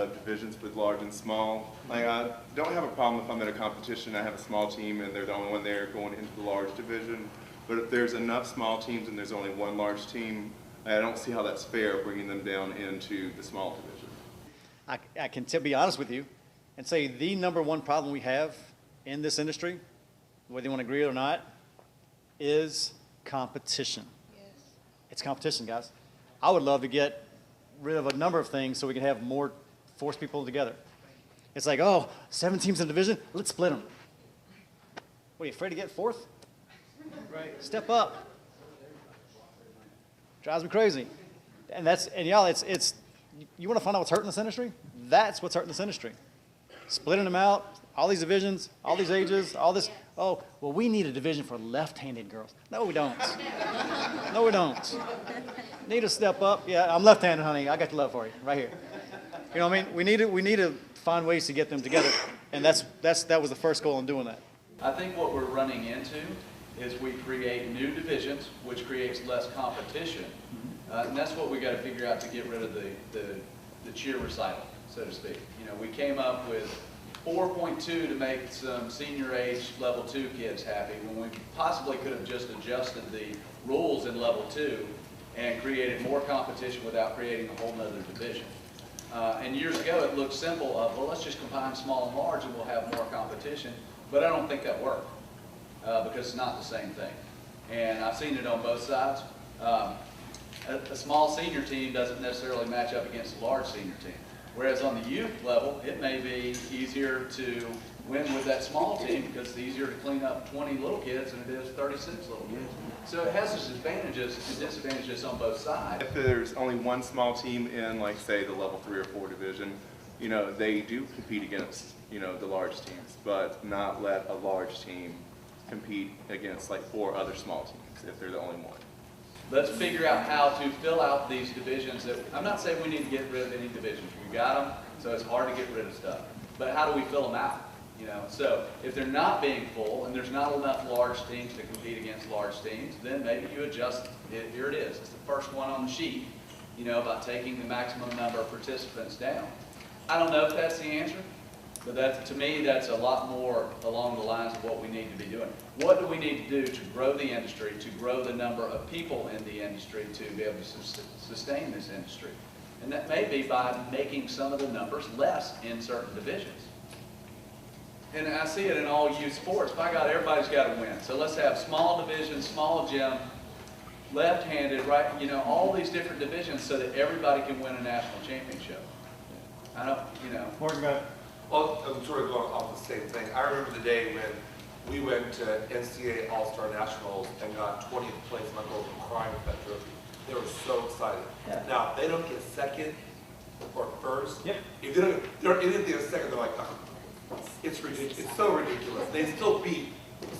of divisions with large and small. Like, I don't have a problem if I'm in a competition, I have a small team and they're the only one there going into the large division. But if there's enough small teams and there's only one large team, I don't see how that's fair bringing them down into the small division. I can be honest with you and say the number one problem we have in this industry, whether you want to agree or not, is competition. Yes. It's competition, guys. I would love to get rid of a number of things so we can have more force people together. It's like, oh, 7 teams in a division, let's split them. What, are you afraid to get fourth? Right. Step up. Drives me crazy. And y'all, it's you want to find out what's hurting this industry? That's what's hurting this industry. Splitting them out, all these divisions, all these ages, all this. Oh, well, we need a division for left-handed girls. No, we don't. No, we don't. Need to step up. Yeah, I'm left-handed, honey. I got the love for you right here. You know what I mean? We need to find ways to get them together, and that was the first goal in doing that. I think what we're running into is we create new divisions, which creates less competition, and that's what we got to figure out to get rid of the cheer recital, so to speak. You know, we came up with 4.2 to make some senior age level 2 kids happy when we possibly could have just adjusted the rules in level 2 and created more competition without creating a whole nother division. And years ago it looked simple of, well, let's just combine small and large and we'll have more competition, but I don't think that worked because it's not the same thing. And I've seen it on both sides. A small senior team doesn't necessarily match up against a large senior team. Whereas on the youth level, it may be easier to win with that small team because it's easier to clean up 20 little kids than it is 36 little kids. So it has its advantages and disadvantages on both sides. If there's only one small team in, like, say, the level 3 or 4 division, you know, they do compete against, you know, the large teams, but not let a large team compete against, like, 4 other small teams if they're the only one. Let's figure out how to fill out these divisions. I'm not saying we need to get rid of any divisions. We got them, so it's hard to get rid of stuff. But how do we fill them out? You know, so if they're not being full and there's not enough large teams to compete against large teams, then maybe you adjust it. Here it is. It's the first one on the sheet, you know, about taking the maximum number of participants down. I don't know if that's the answer, but to me, that's a lot more along the lines of what we need to be doing. What do we need to do to grow the industry, to grow the number of people in the industry, to be able to sustain this industry? And that may be by making some of the numbers less in certain divisions. And I see it in all youth sports. By God, everybody's got to win. So let's have small division, small gym, left-handed, right? You know, all these different divisions so that everybody can win a national championship. I don't, you know. Well, I'm sort of going off the same thing. I remember the day when we went to NCAA All-Star Nationals and got 20th place, and my girls were crying with that trophy. They were so excited. Yeah. Now, they don't get second or first. Yep. If they don't get second, they're like, oh, it's ridiculous. It's so ridiculous. They still beat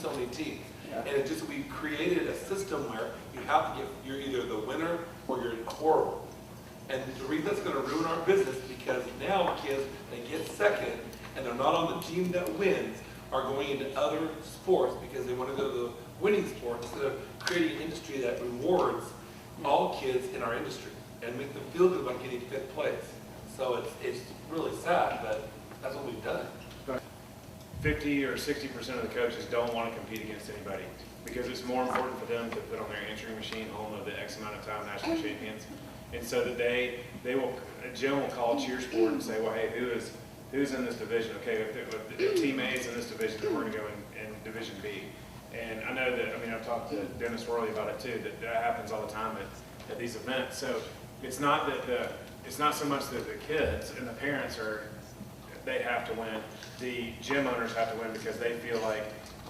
so many teams. Yeah. And it's just, we created a system where you have to you're either the winner or you're horrible. And the reason that's going to ruin our business because now kids, they get second and they're not on the team that wins, are going into other sports because they want to go to the winning sport instead of creating an industry that rewards all kids in our industry and make them feel good about getting 5th place. So it's really sad, but that's what we've done. 50 or 60% of the coaches don't want to compete against anybody because it's more important for them to put on their answering machine home of the X amount of time national champions. And so that a gym will call cheer-sport and say, well, hey, who's in this division? Okay, if team A is in this division, then we're going to go in Division B. And I know that, I mean, I've talked to Dennis Worley about it too, that happens all the time at these events. So it's not that it's not so much that the kids and the parents they have to win. The gym owners have to win because they feel like,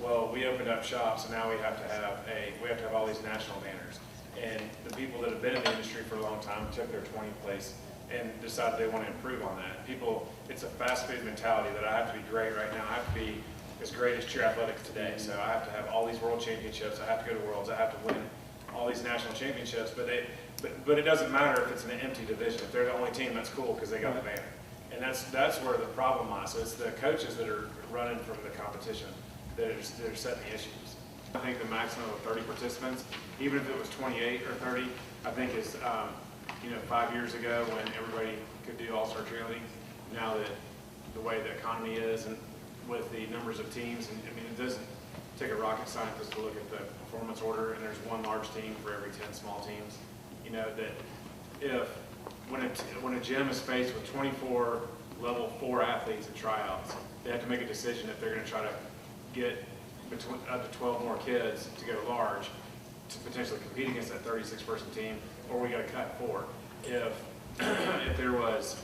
well, we opened up shops and now we have to have all these national banners. And the people that have been in the industry for a long time took their 20th place and decided they want to improve on that. It's a fast food mentality that I have to be great right now. I have to be as great as cheer athletics today. So I have to have all these world championships. I have to go to worlds. I have to win all these national championships. But it doesn't matter if it's an empty division. If they're the only team, that's cool because they got the banner. And that's where the problem lies. So it's the coaches that are running from the competition that are setting the issues. I think the maximum of 30 participants, even if it was 28 or 30, I think is, 5 years ago when everybody could do all-star cheerleading, now that the way the economy is and with the numbers of teams, and I mean, it doesn't take a rocket scientist to look at the performance order, and there's one large team for every 10 small teams. You know, that if, when a gym is faced with 24 level 4 athletes at tryouts, they have to make a decision if they're going to try to get between up to 12 more kids to go large to potentially compete against that 36-person team, or we got to cut 4. If there was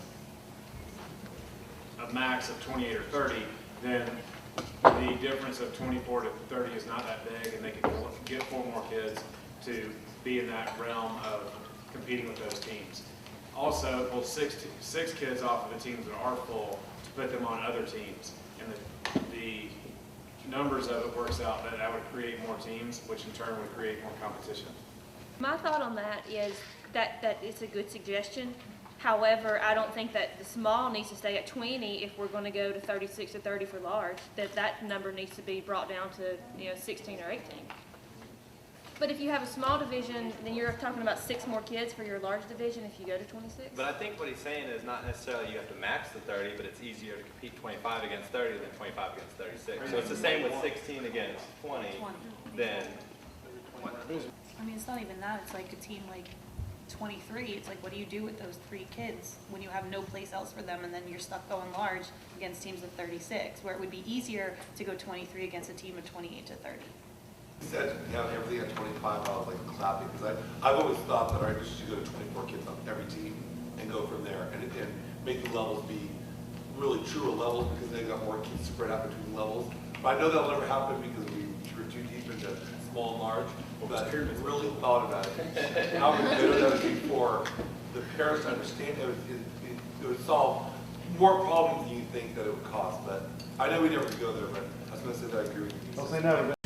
a max of 28 or 30, then the difference of 24 to 30 is not that big, and they can get 4 more kids to be in that realm of competing with those teams. Also, pull six kids off of the teams that are full to put them on other teams, and the numbers of it works out that would create more teams, which in turn would create more competition. My thought on that is that it's a good suggestion. However, I don't think that the small needs to stay at 20 if we're going to go to 36 or 30 for large. That number needs to be brought down to 16 or 18. But if you have a small division, then you're talking about 6 more kids for your large division if you go to 26. But I think what he's saying is not necessarily you have to max the 30, but it's easier to compete 25 against 30 than 25 against 36. So it's the same with 16 against 20 than. I mean, it's not even that. It's like a team like 23. It's like, what do you do with those 3 kids when you have no place else for them, and then you're stuck going large against teams of 36, where it would be easier to go 23 against a team of 28 to 30. He said, everything at 25, I was like clapping, because I've always thought that I should go to 24 kids on every team and go from there, and make the levels be really truer levels, because they got more kids spread out between levels. But I know that'll never happen because we were too deep into small and large, but I really thought about it. How we better that before the parents understand it would solve more problems than you think that it would cause. But I know we never could go there, but I was going to say that I agree with you. Don't say never.